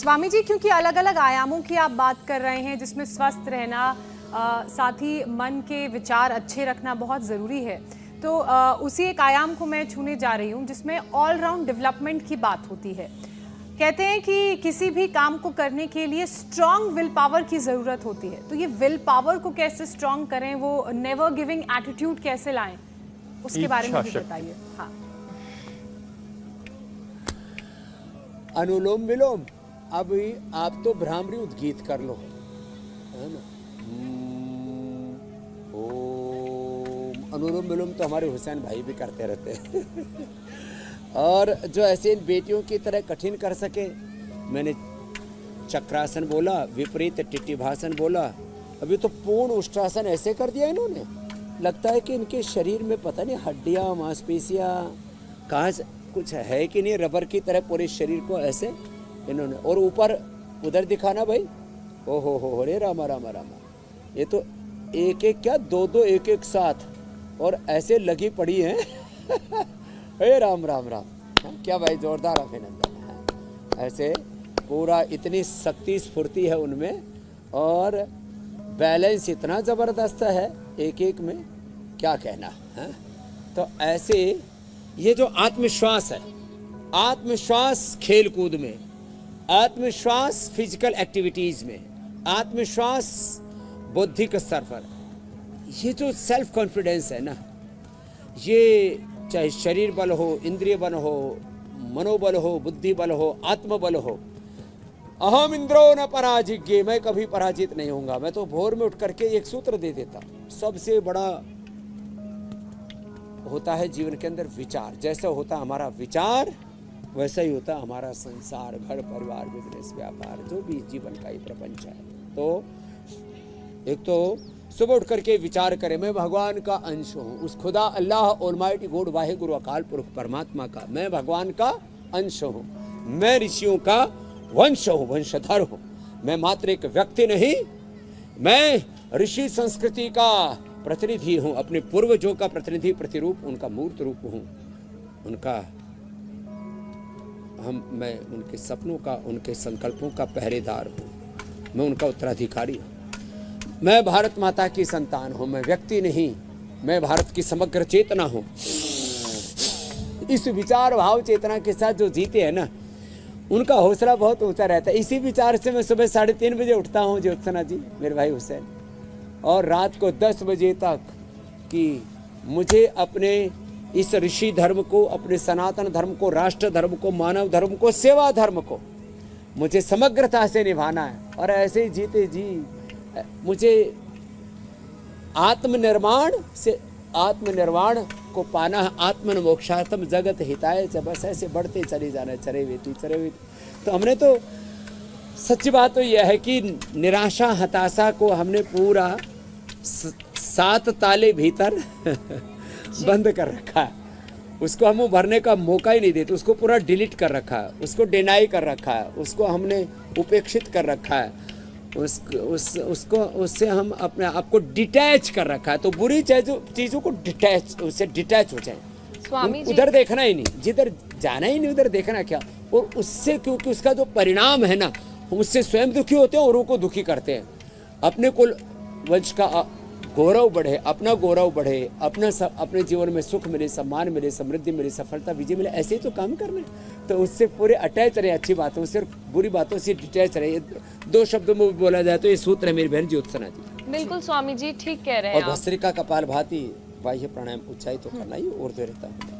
स्वामी जी, क्योंकि अलग अलग आयामों की आप बात कर रहे हैं जिसमें स्वस्थ रहना, साथ ही मन के विचार अच्छे रखना बहुत ज़रूरी है, तो उसी एक आयाम को मैं छूने जा रही हूँ जिसमें ऑलराउंड डेवलपमेंट की बात होती है। कहते हैं कि किसी भी काम को करने के लिए स्ट्रॉन्ग विल पावर की ज़रूरत होती है, तो ये विल पावर को कैसे स्ट्रॉन्ग करें, वो नेवर गिविंग एटीट्यूड कैसे लाएं, उसके बारे में भी बताइए। हाँ, अनुलोम विलोम, अभी आप तो भ्रामरी उद्गीत कर लो, है ना। ओम, अनुलोम विलोम तो हमारे हुसैन भाई भी करते रहते हैं और जो ऐसे इन बेटियों की तरह कठिन कर सके, मैंने चक्रासन बोला, विपरीत टिट्टिभासन बोला, अभी तो पूर्ण उष्ट्रासन ऐसे कर दिया इन्होंने, लगता है कि इनके शरीर में पता नहीं हड्डियाँ मांसपेशियाँ कहाँ से कुछ है कि नहीं, रबर की तरह पूरे शरीर को ऐसे इन्होंने, और ऊपर उधर दिखाना भाई, ओ हो रे रामा रामा रामा, ये तो एक एक क्या दो दो एक एक साथ और ऐसे लगी पड़ी हैं हे राम राम राम, क्या भाई जोरदार अभिनंदन। ऐसे पूरा इतनी शक्ति स्फूर्ति है उनमें और बैलेंस इतना ज़बरदस्त है एक एक में, क्या कहना है। तो ऐसे ये जो आत्मविश्वास है, आत्मविश्वास खेल कूद में, आत्मविश्वास फिजिकल एक्टिविटीज़ में, आत्मविश्वास बौद्धिक स्तर पर, ये जो सेल्फ कॉन्फिडेंस है ना, ये चाहे शरीर बल हो, इंद्रिय बल हो, मनोबल हो, बुद्धि बल हो, आत्मबल हो, अहम इंद्रो न पराजिज्ञे, मैं कभी पराजित नहीं होऊंगा। मैं तो भोर में उठ करके एक सूत्र दे देता, सबसे बड़ा होता है जीवन के अंदर विचार, जैसा होता हमारा विचार वैसा ही होता हमारा संसार, घर परिवार, बिजनेस, व्यापार, जो भी जीवन का ही प्रपंच है। तो एक तो सुबह उठ करके विचार करें, मैं भगवान का अंश हूँ, उस खुदा अल्लाह ऑलमाइटी गॉड वाहे गुरु अकाल पुरख परमात्मा का मैं भगवान का अंश हूँ, मैं ऋषियों का वंश हूँ, वंशधर हूँ, मैं मात्र एक व्यक्ति नहीं, मैं ऋषि संस्कृति का प्रतिनिधि हूँ, अपने पूर्वजों का प्रतिनिधि, प्रतिरूप, उनका मूर्त रूप हूँ, उनका मैं उनके सपनों का, उनके संकल्पों का पहरेदार हूँ, मैं उनका उत्तराधिकारी हूँ, मैं भारत माता की संतान हूँ, मैं व्यक्ति नहीं, मैं भारत की समग्र चेतना हूँ। इस विचार भाव चेतना के साथ जो जीते हैं ना, उनका हौसला बहुत ऊंचा रहता है। इसी विचार से मैं सुबह 3:30 बजे उठता हूँ ज्योत्सना जी, मेरे भाई हुसैन, और रात को 10 बजे तक, कि मुझे अपने इस ऋषि धर्म को, अपने सनातन धर्म को, राष्ट्र धर्म को, मानव धर्म को, सेवा धर्म को मुझे समग्रता से निभाना है। और ऐसे ही जीते जी मुझे आत्मनिर्वाण से, आत्मनिर्वाण को पाना है, आत्मन मोक्षार्थम जगत हिताय, जब बस ऐसे बढ़ते चले जाना, चरे वेती चरे वेती। तो हमने तो सच्ची बात तो यह है कि निराशा हताशा को हमने पूरा 7 ताले भीतर बंद कर रखा है, उसको हम भरने का मौका ही नहीं देते, उसको पूरा डिलीट कर रखा है, उसको डिनाई कर रखा है, उसको हमने उपेक्षित कर रखा है, उससे हम अपने आप को डिटैच कर रखा है। तो बुरी चीज़ों को डिटैच, उससे डिटैच हो जाए, उधर देखना ही नहीं, जिधर जाना ही नहीं उधर देखना क्या। और उससे क्योंकि उसका जो परिणाम है ना, हम उससे स्वयं दुखी होते हैं, औरों को दुखी करते हैं। अपने कुल वंश का गौरव बढ़े, अपना गौरव बढ़े, अपने जीवन में सुख मिले, सम्मान मिले, समृद्धि मिले, सफलता विजय मिले, ऐसे ही तो काम करना है। तो उससे पूरे अटैच रहे अच्छी बातों से, बुरी बातों से डिटैच रहे। 2 शब्दों में बोला जाए तो ये सूत्र है मेरी बहन ज्योत्सना जी। बिल्कुल स्वामी जी, ठीक कह रहे हैं। और भस्त्रिका कपाल भाती बाह्य प्राणायाम उच्चाई तो करना ही और रहता है।